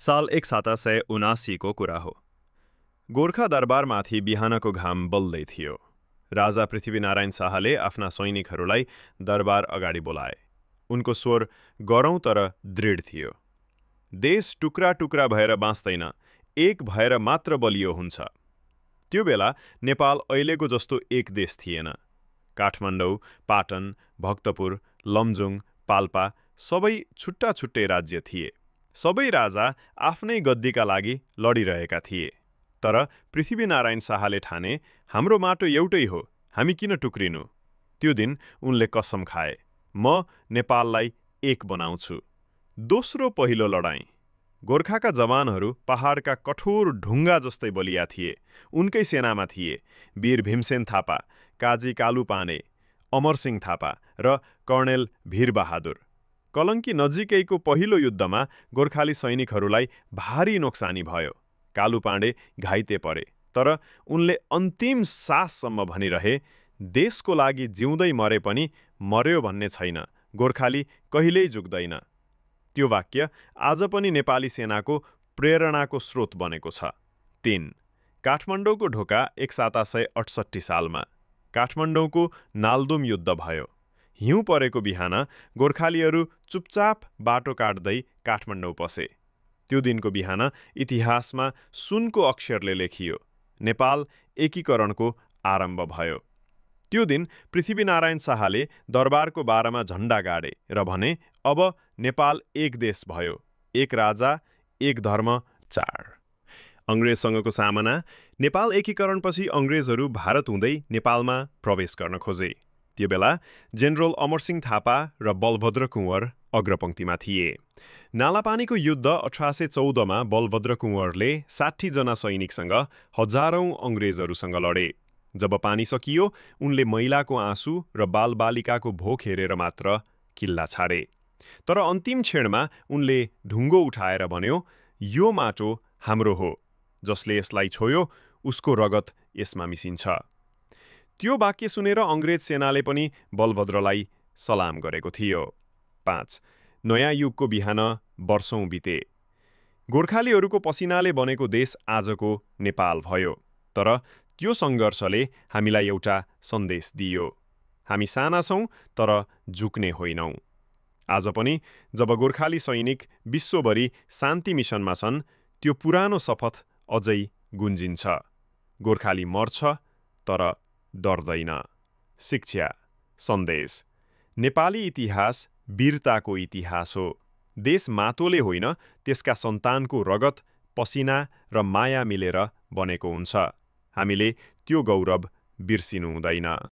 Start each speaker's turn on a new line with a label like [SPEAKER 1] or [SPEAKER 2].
[SPEAKER 1] साल 1779 को कुरा हो। गोर्खा दरबारमाथि बिहानको घाम बल्दै थियो। राजा पृथ्वीनारायण शाहले आफ्ना सैनिकहरूलाई दरबार अगाडि बोलाए। उनको स्वर गरौँ तर दृढ थियो। देश टुक्रा टुक्रा भएर बाँच्दैन, एक भएर मात्र बलियो हुन्छ। त्यो बेला नेपाल अहिलेको जस्तो एक देश थिएन। काठमाडौँ, पाटन, भक्तपुर, लमजुङ, पाल्पा सबै छुट्टा छुट्टै राज्य थिए। सबै राजा आफ्नै गद्दीका लागि लडिरहेका थिए। तर पृथ्वीनारायण शाहले ठाने, हाम्रो माटो एउटै हो, हामी किन टुक्रिनु? त्यो दिन उनले कसम खाए, म नेपाललाई एक बनाउँछु। दोस्रो पहिलो लडाईँ। गोर्खाका जवानहरू पहाडका कठोर ढुङ्गा जस्तै बलिया थिए। उनकै सेनामा थिए वीर भीमसेन थापा, काजी कालु पाने, अमरसिंह थापा र कर्णेल भिरबहादुर। कलङ्की नजिकैको पहिलो युद्धमा गोर्खाली सैनिकहरूलाई भारी नोक्सानी भयो। कालु पाण्डे घाइते परे, तर उनले अन्तिम साससम्म भनिरहे, देशको लागि जिउँदै मरे पनि मर्यो भन्ने छैन, गोर्खाली कहिल्यै जुग्दैन। त्यो वाक्य आज पनि नेपाली सेनाको प्रेरणाको स्रोत बनेको छ। 3. काठमाडौँको ढोका 1768 सालमा। काठमाडौँको नाल्दुम युद्ध भयो। हिउँ परेको बिहान गोर्खालीहरू चुपचाप बाटो काट्दै काठमाडौँ पसे। त्यो दिनको बिहान इतिहासमा सुनको अक्षरले लेखियो, नेपाल एकीकरणको आरम्भ भयो। त्यो दिन पृथ्वीनारायण शाहले दरबारको बारमा झण्डा गाडे र भने, अब नेपाल एक देश भयो, एक राजा, एक धर्म, 4। अङ्ग्रेजसँगको सामना। नेपाल एकीकरणपछि अङ्ग्रेजहरू भारत हुँदै नेपालमा प्रवेश गर्न खोजे। त्यो बेला जेनरल अमरसिंह थापा र बलभद्र कुँवर अग्रपङ्क्तिमा थिए। नालापानीको युद्ध 1814मा बलभद्र कुँवरले 60 जना सैनिकसँग हजारौं अङ्ग्रेजहरूसँग लडे। जब पानी सकियो, उनले महिलाको आँसु र बालबालिकाको भोक हेरेर मात्र किल्ला छाडे। तर अन्तिम क्षणमा उनले ढुङ्गो उठाएर भन्यो, यो माटो हाम्रो हो, जसले यसलाई छोयो उसको रगत यसमा मिसिन्छ। त्यो वाक्य सुनेर अङ्ग्रेज सेनाले पनि बलभद्रलाई सलाम गरेको थियो। 5. नयाँ युगको बिहान वर्षौं बिते। गोर्खालीहरूको पसिनाले बनेको देश आजको नेपाल भयो। तर त्यो सङ्घर्षले हामीलाई एउटा सन्देश दियो, हामी साना छौं तर झुक्ने होइनौं। आज पनि जब गोर्खाली सैनिक विश्वभरि शान्ति मिसनमा छन्, त्यो पुरानो शपथ अझै गुन्जिन्छ, गोर्खाली मर्छ तर डर्दैन। शिक्षा सन्देश। नेपाली इतिहास वीरताको इतिहास हो। देश मातोले होइन, त्यसका सन्तानको रगत, पसिना र माया मिलेर बनेको हुन्छ। हामीले त्यो गौरव बिर्सिनु हुँदैन।